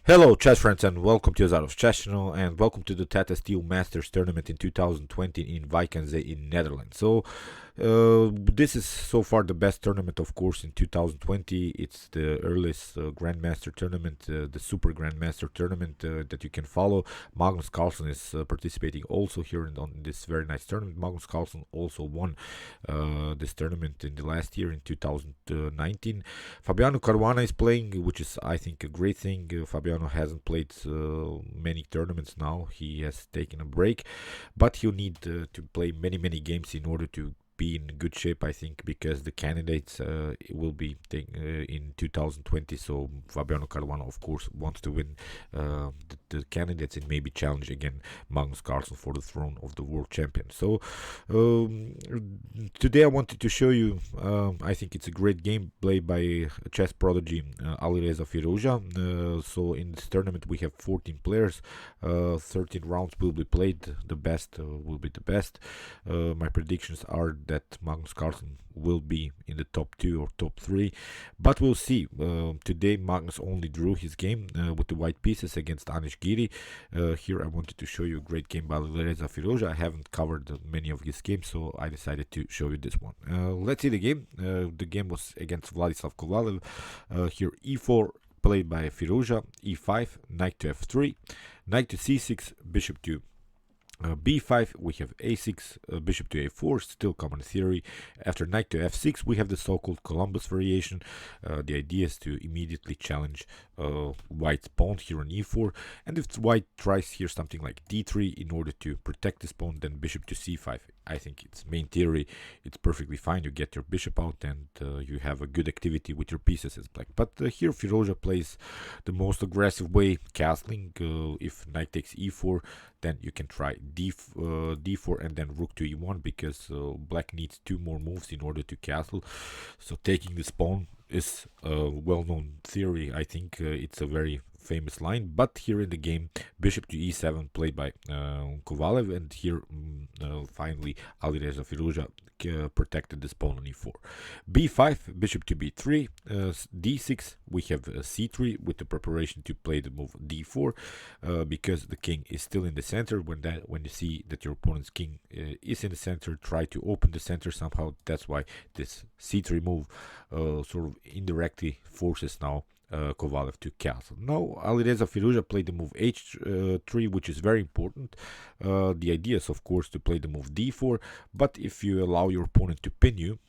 Hello, chess friends, and welcome to Jozarov's chess channel, and welcome to the Tata Steel Masters tournament in 2020 in Wijk in Netherlands. This is so far the best tournament, of course, in 2020. It's the earliest Grandmaster tournament, the Super Grandmaster tournament that you can follow. Magnus Carlsen is participating also here on this very nice tournament. Magnus Carlsen also won this tournament in the last year in 2019. Fabiano Caruana is playing, which is, I think, a great thing. Fabiano hasn't played many tournaments now. He has taken a break, but he'll need to play many games in order to be in good shape, I think, because the candidates will be in 2020. So Fabiano Caruana, of course, wants to win the candidates and maybe challenge again Magnus Carlsen for the throne of the world champion. So today I wanted to show you, I think it's a great game played by chess prodigy Alireza Firouzja. So in this tournament we have 14 players, 13 rounds will be played, the best will be the best. My predictions are that Magnus Carlsen will be in the top 2 or top 3, but we'll see. Today Magnus only drew his game with the white pieces against Anish Giri. Here I wanted to show you a great game by Alireza Firouzja. I haven't covered many of his games, so I decided to show you this one. Let's see the game. The game was against Vladislav Kovalev. Here e4 played by Firouzja, e5, knight to f3, knight to c6, bishop to b5, we have a6, bishop to a4, still common theory. After knight to f6, we have the so-called Columbus variation. The idea is to immediately challenge white's pawn here on e4, and if white tries here something like d3 in order to protect this pawn, then bishop to c5. I think it's main theory, it's perfectly fine. You get your bishop out and you have a good activity with your pieces as black. But here Firouzja plays the most aggressive way, castling. If knight takes e4, then you can try d4 and then rook to e1, because black needs 2 more moves in order to castle. So taking this pawn is a well-known theory. I think it's a very famous line, but here in the game, bishop to e7 played by Kovalev, and here finally Alireza Firouzja protected this pawn on e4. b5, bishop to b3, d6, we have c3 with the preparation to play the move d4, because the king is still in the center. When you see that your opponent's king is in the center, try to open the center somehow. That's why this c3 move sort of indirectly forces now Kovalev to castle. Now Alireza Firouzja played the move h3, which is very important. The idea is, of course, to play the move d4, but if you allow your opponent to pin you,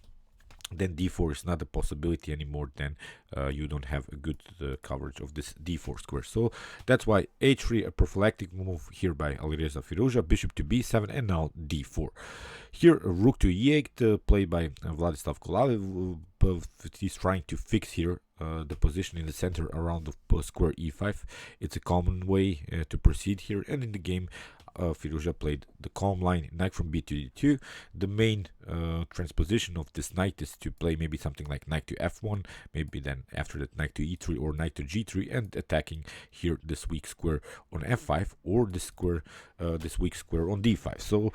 then d4 is not a possibility anymore. Then you don't have a good coverage of this d4 square. So that's why h3, a prophylactic move here by Alireza Firouzja, bishop to b7, and now d4. Here rook to e8 played by Vladislav Kovalev. He's trying to fix here the position in the center around the square e5. It's a common way to proceed here, and in the game Firouzja played the calm line, knight from b to d2. The main transposition of this knight is to play maybe something like knight to f1, maybe then after that knight to e3 or knight to g3, and attacking here this weak square on f5 or this weak square on d5. So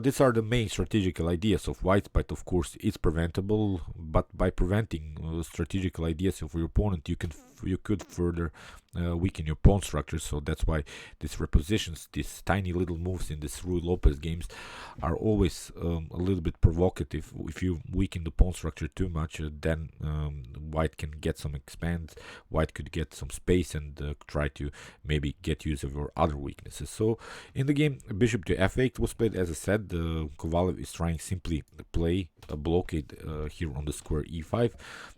these are the main strategical ideas of white, but of course it's preventable. But by preventing strategical ideas of your opponent, you could further weaken your pawn structure. So that's why these repositions, these tiny little moves in this Ruy Lopez games, are always a little bit provocative. If you weaken the pawn structure too much, then white can get some expand, white could get some space and try to maybe get use of your other weaknesses. So in the game, bishop to f8 was played. As I said, Kovalev is trying simply to play a blockade here on the square e5.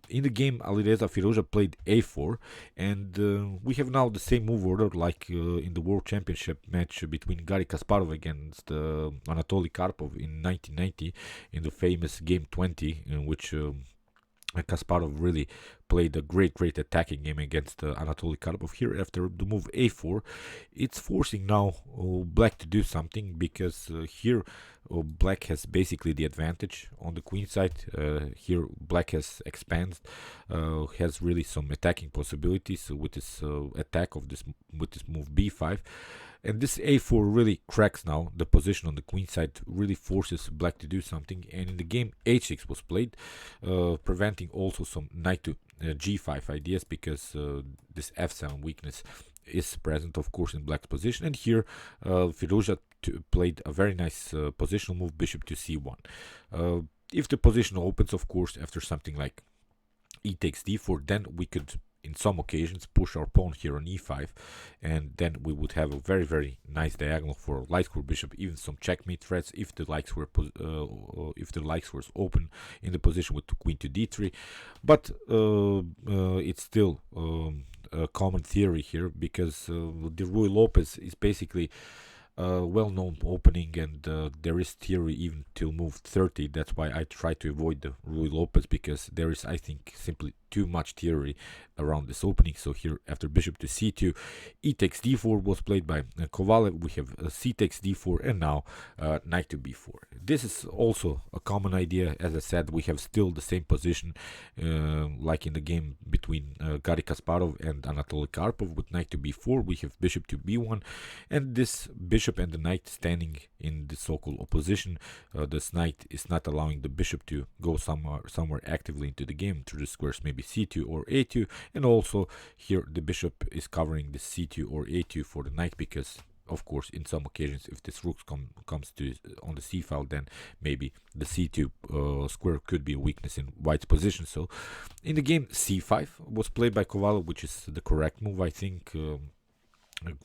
In the game, Alireza Firouzja played a4, and we have now the same move order like in the World Championship match between Garry Kasparov against Anatoly Karpov in 1990 in the famous game 20, in which Kasparov really played a great attacking game against Anatoly Karpov. Here, after the move a4, it's forcing now black to do something, because here black has basically the advantage on the queen side. Here black has expanded, has really some attacking possibilities with this attack of this move b5. And this a4 really cracks now the position on the queen side, really forces black to do something. And in the game, h6 was played, preventing also some knight to g5 ideas, because this f7 weakness is present, of course, in black's position. And here Firouzja played a very nice positional move, bishop to c1. If the position opens, of course, after something like e takes d4, then we could in some occasions push our pawn here on e5, and then we would have a very, very nice diagonal for light square bishop, even some checkmate threats if the light square was open in the position with queen to d3. But it's still a common theory here, because the Ruy Lopez is basically well-known opening, and there is theory even till move 30. That's why I try to avoid the Ruy Lopez, because there is, I think, simply too much theory around this opening. So here, after bishop to c2, e takes d4 was played by Kovalev. We have c takes d4, and now knight to b4. This is also a common idea. As I said, we have still the same position like in the game between Garry Kasparov and Anatoly Karpov. With knight to b4, we have bishop to b1, and this bishop and the knight standing in the so-called opposition. This knight is not allowing the bishop to go somewhere actively into the game through the squares, maybe c2 or a2, and also here the bishop is covering the c2 or a2 for the knight, because of course in some occasions if this rook comes to on the c file, then maybe the c2 square could be a weakness in white's position. So in the game, c5 was played by Kovalev, which is the correct move, I think.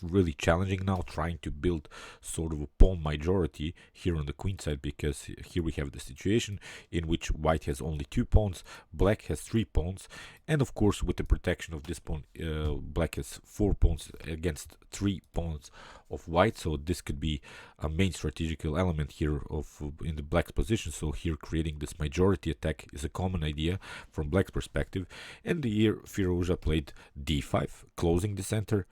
Really challenging now, trying to build sort of a pawn majority here on the queen side, because here we have the situation in which white has only 2 pawns, black has 3 pawns, and of course with the protection of this pawn, black has 4 pawns against 3 pawns of white. So this could be a main strategical element here in the black's position. So here creating this majority attack is a common idea from black's perspective. And here Firouzja played d5, closing the center.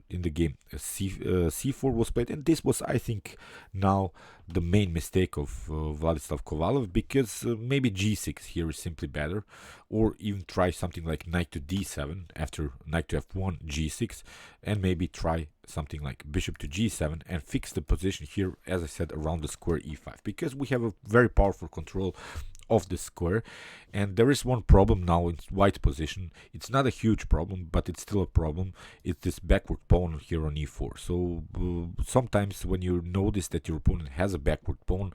In the game, c4 was played, and this was, I think, now the main mistake of Vladislav Kovalev, because maybe g6 here is simply better, or even try something like knight to d7 after knight to f1, g6, and maybe try something like bishop to g7 and fix the position here, as I said, around the square e5, because we have a very powerful control of the square. And there is one problem now in white's position. It's not a huge problem, but it's still a problem. It's this backward pawn here on e4. So sometimes when you notice that your opponent has a backward pawn,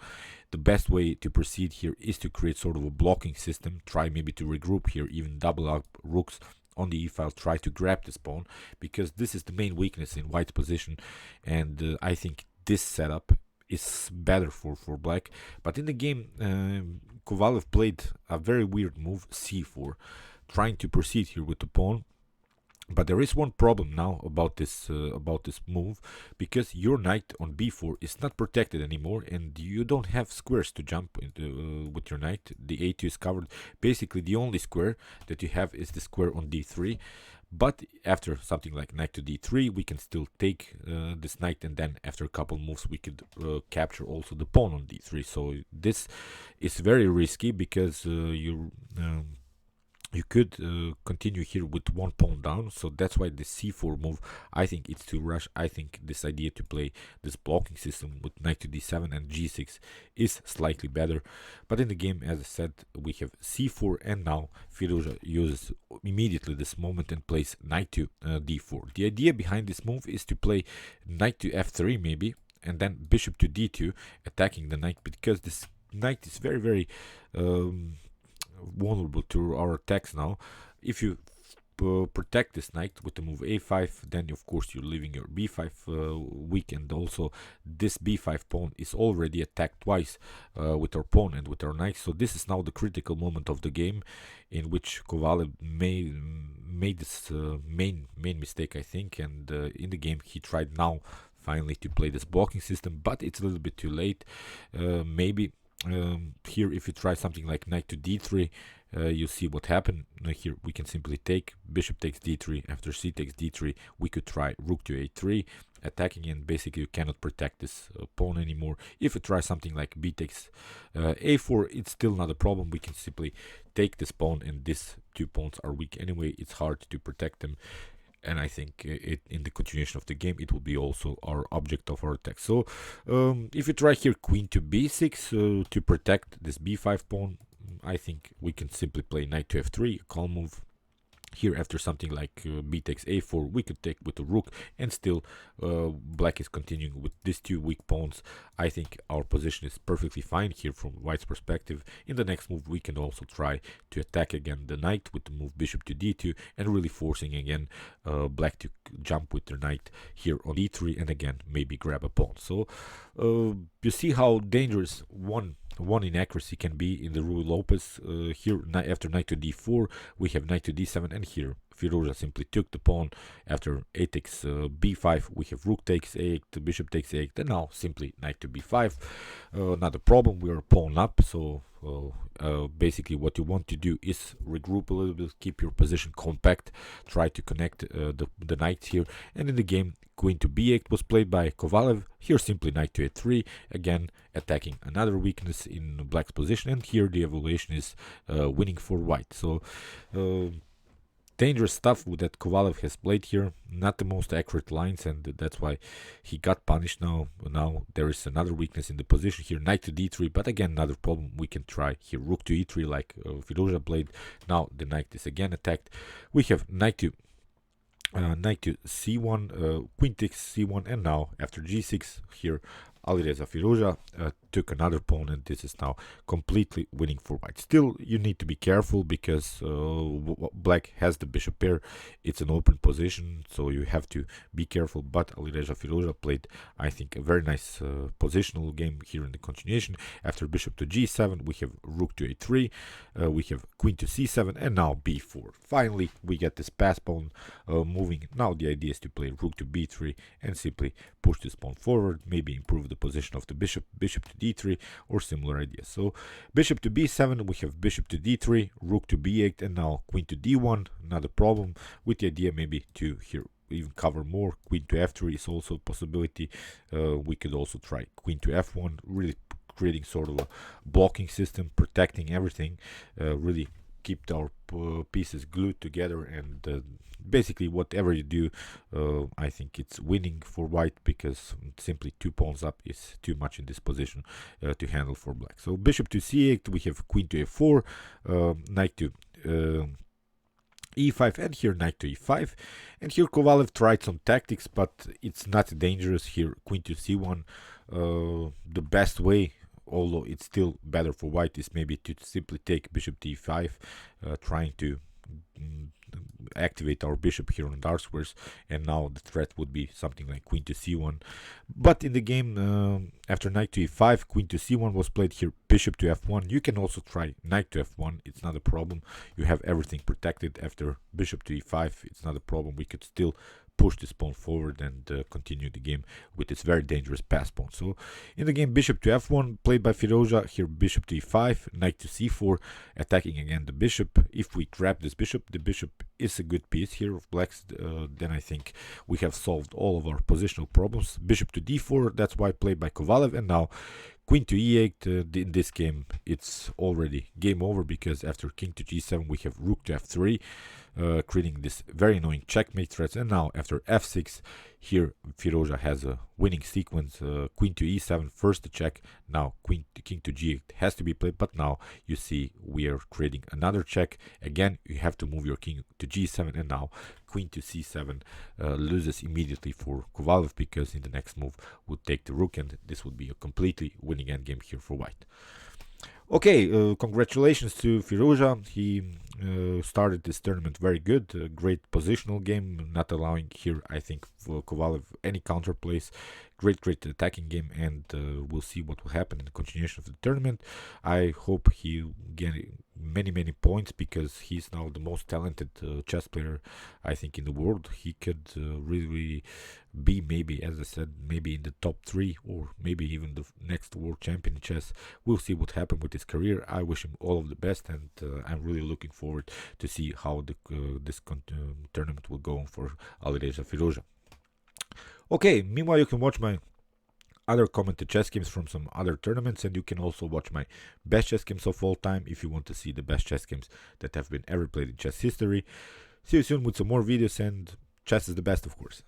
the best way to proceed here is to create sort of a blocking system. Try maybe to regroup here, even double up rooks on the e-file, try to grab this pawn, because this is the main weakness in white's position. And I think this setup is better for black. But in the game, Kovalev played a very weird move, c4, trying to proceed here with the pawn. But there is one problem now about this move, because your knight on b4 is not protected anymore, and you don't have squares to jump into with your knight. The a2 is covered. Basically, the only square that you have is the square on d3. But after something like knight to d3, we can still take this knight, and then after a couple moves we could capture also the pawn on d3. So this is very risky, because you could continue here with one pawn down. So that's why the c4 move, I think it's too rush. I think this idea to play this blocking system with knight to d7 and g6 is slightly better. But in the game, as I said, we have c4, and now Firouzja uses immediately this moment and plays knight to d4. The idea behind this move is to play knight to f3 maybe, and then bishop to d2, attacking the knight, because this knight is very, very vulnerable to our attacks now. If you protect this knight with the move a5, then of course you're leaving your b5 weak, and also this b5 pawn is already attacked twice with our pawn and with our knight. So this is now the critical moment of the game, in which Kovalev made this main mistake, I think. And in the game he tried now finally to play this blocking system, but it's a little bit too late. Maybe here if you try something like knight to d3, you see what happened. Here we can simply take bishop takes d3. After c takes d3, we could try rook to a3, attacking, and basically you cannot protect this pawn anymore. If you try something like b takes a4, it's still not a problem. We can simply take this pawn, and these 2 pawns are weak anyway. It's hard to protect them. And I think in the continuation of the game, it will be also our object of our attack. So if you try here queen to b6 to protect this b5 pawn, I think we can simply play knight to f3, a calm move. Here, after something like b takes a4, we could take with the rook, and still black is continuing with these two weak pawns. I think our position is perfectly fine here from white's perspective. In the next move, we can also try to attack again the knight with the move bishop to d2, and really forcing again black to jump with the knight here on d3, and again maybe grab a pawn. So you see how dangerous one inaccuracy can be in the Ruy Lopez. Here, after knight to d4, we have knight to d7, and here Firouzja simply took the pawn. After a takes b5, we have rook takes a8, the bishop takes a8, and now simply knight to b5. Not a problem, we are pawn up, so basically what you want to do is regroup a little bit, keep your position compact, try to connect the knights here. And in the game, queen to b8 was played by Kovalev. Here simply knight to a3, again attacking another weakness in black's position, and here the evaluation is winning for white. So dangerous stuff that Kovalev has played here, not the most accurate lines, and that's why he got punished. Now there is another weakness in the position here, knight to d3, but again another problem. We can try here rook to e3 like Firouzja played. Now the knight is again attacked. We have knight to c1, queen takes c1, and now after g6 here Alireza Firouzja took another pawn, and this is now completely winning for white. Still, you need to be careful because black has the bishop pair. It's an open position, so you have to be careful. But Alireza Firouzja played, I think, a very nice positional game here in the continuation. After bishop to g7, we have rook to a3, we have queen to c7, and now b4. Finally, we get this pass pawn moving. Now the idea is to play rook to b3 and simply push this pawn forward, maybe improve the position of the bishop to d3, or similar ideas. So bishop to b7, we have bishop to d3, rook to b8, and now queen to d1. Not a problem, with the idea maybe to here even cover more. Queen to f3 is also a possibility. We could also try queen to f1, really creating sort of a blocking system, protecting everything, really keep our pieces glued together, and basically whatever you do, I think it's winning for white, because simply 2 pawns up is too much in this position to handle for black. So bishop to c8, we have queen to a4, knight to e5, and here knight to e5. And here Kovalev tried some tactics, but it's not dangerous. Here queen to c1, the best way, although it's still better for white, is maybe to simply take bishop to e5, trying to activate our bishop here on dark squares, and now the threat would be something like queen to c1. But in the game, after knight to e5, queen to c1 was played. Here bishop to f1. You can also try knight to f1, it's not a problem. You have everything protected. After bishop to e5, it's not a problem. We could still push this pawn forward and continue the game with this very dangerous pass pawn. So in the game, bishop to f1 played by Firouzja. Here bishop to e5, knight to c4, attacking again the bishop. If we grab this bishop, the bishop is a good piece here of black's. Then I think we have solved all of our positional problems. Bishop to d4, that's why played by Kovalev. And now queen to e8. In this game it's already game over, because after king to g7 we have rook to f3, creating this very annoying checkmate threats. And now after f6, here Firouzja has a winning sequence. Queen to e7, first the check, now king to g8 has to be played, but now you see we are creating another check. Again, you have to move your king to g7, and now queen to c7 loses immediately for Kovalev, because in the next move would take the rook, and this would be a completely winning endgame here for white. Okay, congratulations to Firouzja. He started this tournament very good. Great positional game, not allowing here, I think, for Kovalev any counterplays. Great attacking game, and we'll see what will happen in the continuation of the tournament. I hope he get many points, because he's now the most talented chess player, I think, in the world. He could really be, maybe, as I said, maybe in the top 3, or maybe even the next world champion in chess. We'll see what happens with his career. I wish him all of the best, and I'm really looking forward to see how this tournament will go on for Alireza Firouzja. Okay, meanwhile you can watch my other commented chess games from some other tournaments, and you can also watch my best chess games of all time if you want to see the best chess games that have been ever played in chess history. See you soon with some more videos, and chess is the best, of course.